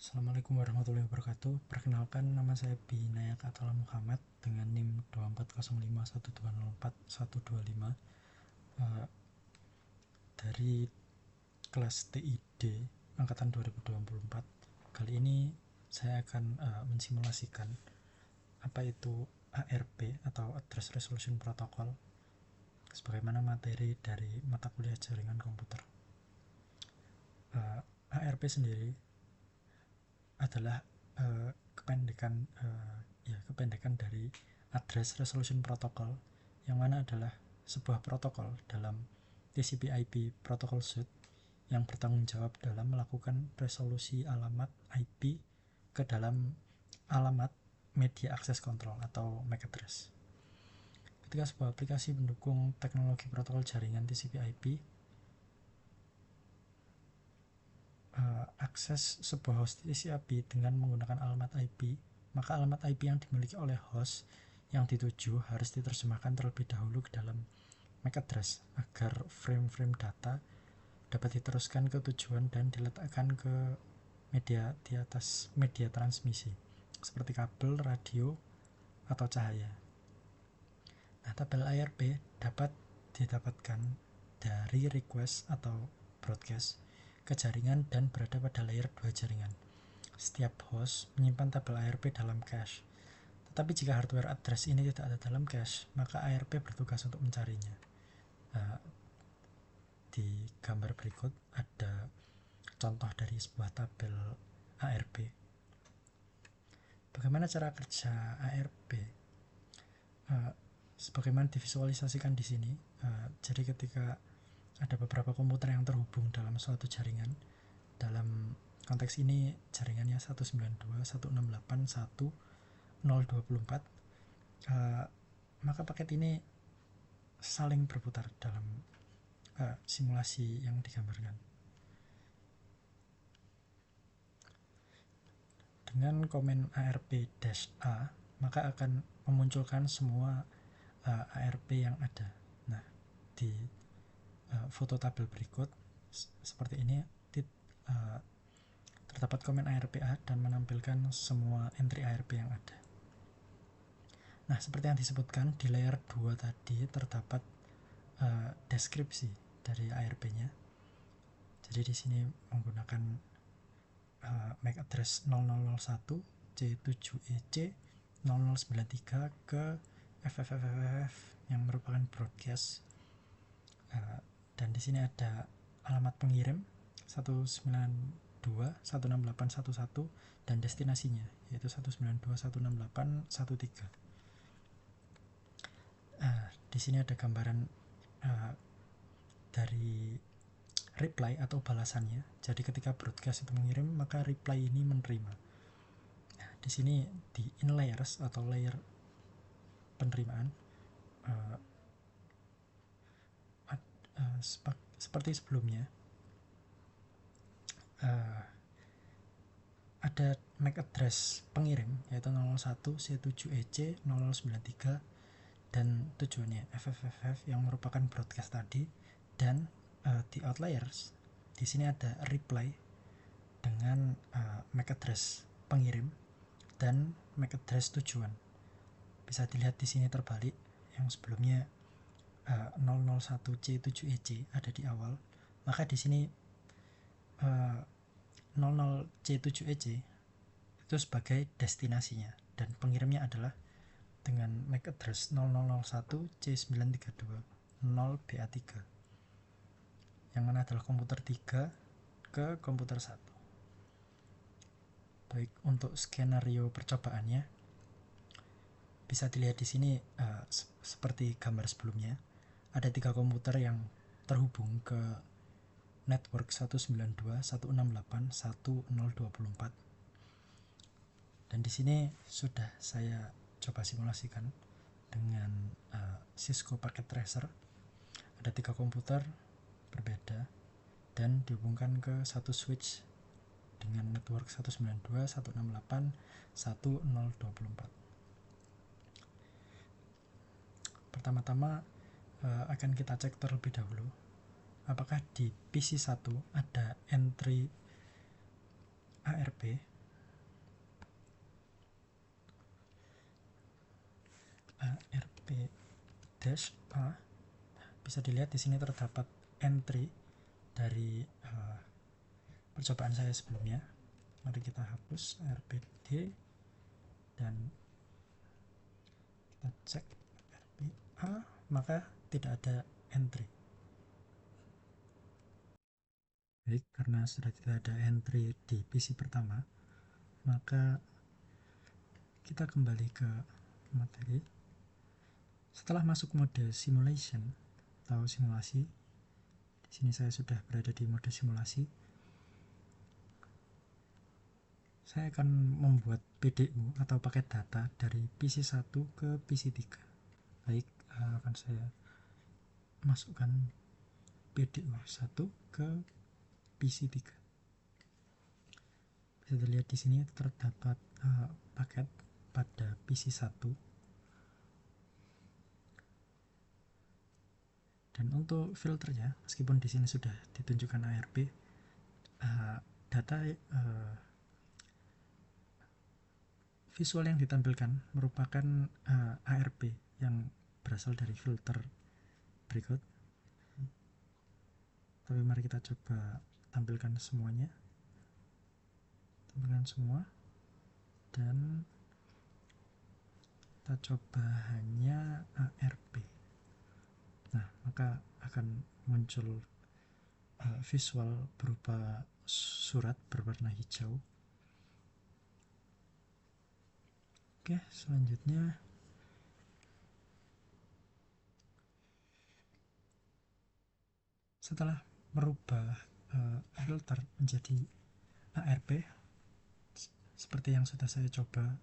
Assalamualaikum warahmatullahi wabarakatuh. Perkenalkan, nama saya Binaya Atala Muhammad dengan NIM 240512041125 dari kelas TID angkatan 2024. Kali ini saya akan mensimulasikan apa itu ARP atau Address Resolution Protocol sebagaimana materi dari mata kuliah jaringan komputer. ARP sendiri adalah kependekan dari Address Resolution Protocol, yang mana adalah sebuah protokol dalam TCP/IP Protocol Suite yang bertanggung jawab dalam melakukan resolusi alamat IP ke dalam alamat media access control atau MAC address. Ketika sebuah aplikasi mendukung teknologi protokol jaringan TCP/IP akses sebuah host TCP/IP dengan menggunakan alamat IP, maka alamat IP yang dimiliki oleh host yang dituju harus diterjemahkan terlebih dahulu ke dalam MAC address agar frame-frame data dapat diteruskan ke tujuan dan diletakkan ke media di atas media transmisi seperti kabel, radio, atau cahaya. Nah, tabel ARP dapat didapatkan dari request atau broadcast ke jaringan dan berada pada layer 2 jaringan. Setiap host menyimpan tabel ARP dalam cache. Tetapi jika hardware address ini tidak ada dalam cache, maka ARP bertugas untuk mencarinya. Di gambar berikut ada contoh dari sebuah tabel ARP. Bagaimana cara kerja ARP? Sebagaimana divisualisasikan di sini. Jadi ketika ada beberapa komputer yang terhubung dalam suatu jaringan, dalam konteks ini jaringannya 192.168.1.024, maka paket ini saling berputar dalam simulasi yang digambarkan. Dengan komen ARP-A, maka akan memunculkan semua ARP yang ada. Nah, di foto tabel berikut seperti ini terdapat komen ARP-A dan menampilkan semua entry ARP yang ada. Nah, seperti yang disebutkan di layer 2 tadi terdapat deskripsi dari ARP-nya. Jadi di sini menggunakan MAC address 0001 C7EC 0093 ke FFFFF yang merupakan broadcast, dan di sini ada alamat pengirim 192.168.11 dan destinasinya yaitu 192.168.13. Di sini ada gambaran dari reply atau balasannya. Jadi ketika broadcast itu mengirim, maka reply ini menerima. Nah, di sini di in layers atau layer penerimaan seperti sebelumnya, ada MAC address pengirim yaitu 01 C7EC 0093 dan tujuannya FFFF yang merupakan broadcast tadi, dan di outliers di sini ada reply dengan MAC address pengirim dan MAC address tujuan. Bisa dilihat di sini terbalik, yang sebelumnya 001C7EC ada di awal, maka di sini 00C7EC itu sebagai destinasinya dan pengirimnya adalah dengan MAC address 0001C932.0BA3 yang mana adalah komputer 3 ke komputer 1. Baik, untuk skenario percobaannya bisa dilihat di sini seperti gambar sebelumnya. Ada 3 komputer yang terhubung ke network 192.168.1.024. Dan di sini sudah saya coba simulasikan dengan Cisco Packet Tracer. Ada 3 komputer berbeda dan dihubungkan ke satu switch dengan network 192.168.1.024. Pertama-tama akan kita cek terlebih dahulu apakah di PC1 ada entry ARP ARP-A. Bisa dilihat di sini terdapat entry dari percobaan saya sebelumnya. Mari kita hapus ARPD dan kita cek ARPA, maka tidak ada entry. Baik, karena sudah tidak ada entry di PC pertama, maka kita kembali ke materi. Setelah masuk mode simulation atau simulasi, di sini saya sudah berada di mode simulasi. Saya akan membuat PDU atau paket data dari PC 1 ke PC 3. Baik, akan saya masukkan PDU 1 ke PC 3. Bisa dilihat di sini terdapat paket pada PC 1. Dan untuk filternya, meskipun di sini sudah ditunjukkan ARP, data visual yang ditampilkan merupakan ARP yang berasal dari filter berikut. Tapi mari kita coba tampilkan semuanya. Tampilkan semua. Dan kita coba hanya ARP. Nah, maka akan muncul visual berupa surat berwarna hijau. Oke, selanjutnya setelah merubah filter menjadi ARP seperti yang sudah saya coba,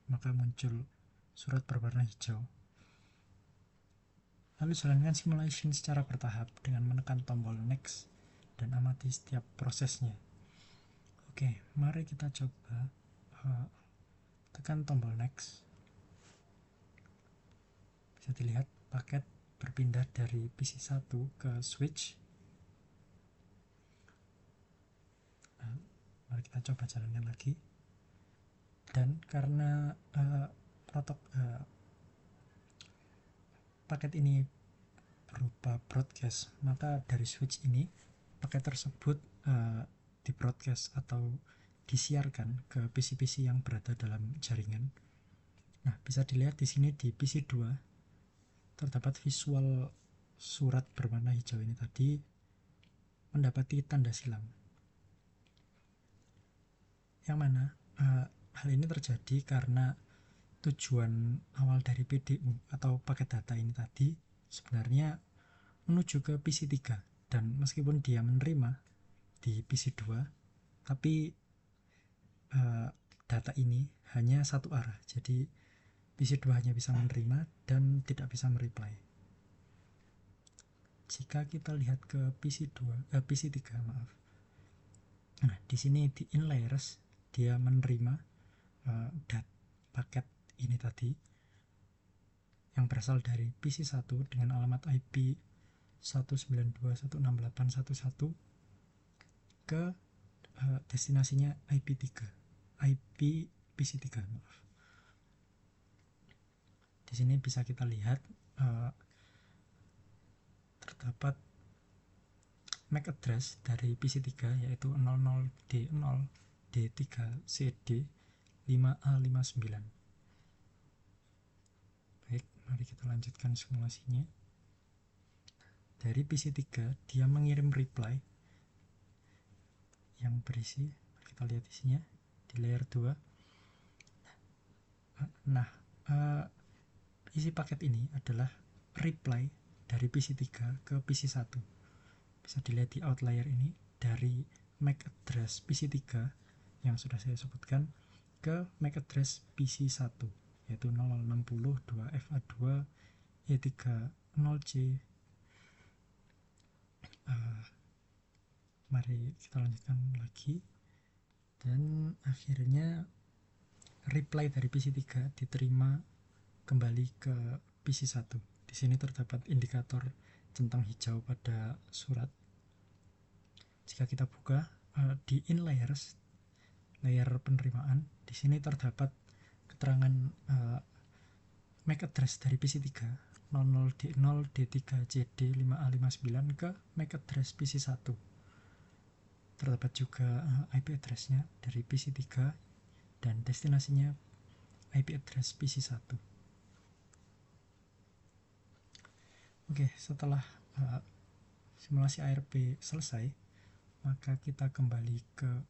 maka muncul surat berwarna hijau. Lalu jalankan simulation secara bertahap dengan menekan tombol next dan amati setiap prosesnya. Oke, mari kita coba tekan tombol next. Bisa dilihat paket berpindah dari PC 1 ke switch. Mari kita coba jalankan lagi. Dan karena paket ini berupa broadcast, maka dari switch ini paket tersebut di broadcast atau disiarkan ke PC-PC yang berada dalam jaringan. Nah, bisa dilihat di sini di PC 2 terdapat visual surat berwarna hijau ini tadi mendapati tanda silang. Yang mana hal ini terjadi karena tujuan awal dari PDU atau paket data ini tadi sebenarnya menuju ke PC 3, dan meskipun dia menerima di PC 2, tapi data ini hanya satu arah, jadi PC 2 hanya bisa menerima dan tidak bisa mereply. Jika kita lihat ke PC 3, nah di sini di in layers dia menerima paket ini tadi yang berasal dari PC 1 dengan alamat IP 192.168.1.1 ke destinasinya IP PC 3. Di sini bisa kita lihat terdapat MAC address dari PC 3 yaitu 00D0D3CD5A59. Baik, mari kita lanjutkan simulasinya. Dari PC 3 dia mengirim reply yang berisi, kita lihat isinya di layer 2. Nah, isi paket ini adalah reply dari PC 3 ke PC 1. Bisa dilihat di outlier ini dari MAC address PC 3 yang sudah saya sebutkan ke MAC address PC 1 yaitu 0060.2FA2 E30C. Mari kita lanjutkan lagi, dan akhirnya reply dari PC 3 diterima kembali ke PC 1. Di sini terdapat indikator centang hijau pada surat. Jika kita buka di in layers, layer penerimaan, di sini terdapat keterangan MAC address dari PC3 00D0D3CD5A59 ke MAC address PC1. Terdapat juga IP address-nya dari PC3 dan destinasinya IP address PC1. Oke, setelah simulasi ARP selesai, maka kita kembali ke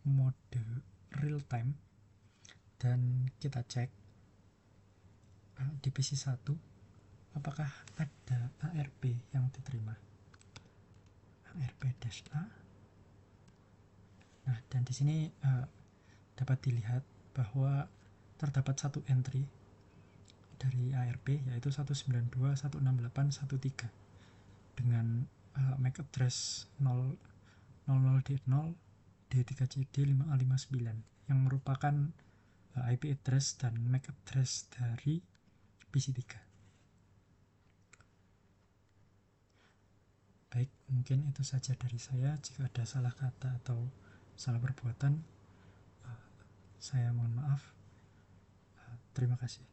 mode real time dan kita cek di PC1 apakah ada ARP yang diterima. ARP-A. Nah, dan di sini dapat dilihat bahwa terdapat satu entry dari ARP yaitu 192.168.13 dengan MAC address 00D0D3CD5A59 yang merupakan IP address dan MAC address dari PC3. Baik, mungkin itu saja dari saya. Jika ada salah kata atau salah perbuatan, saya mohon maaf. Terima kasih.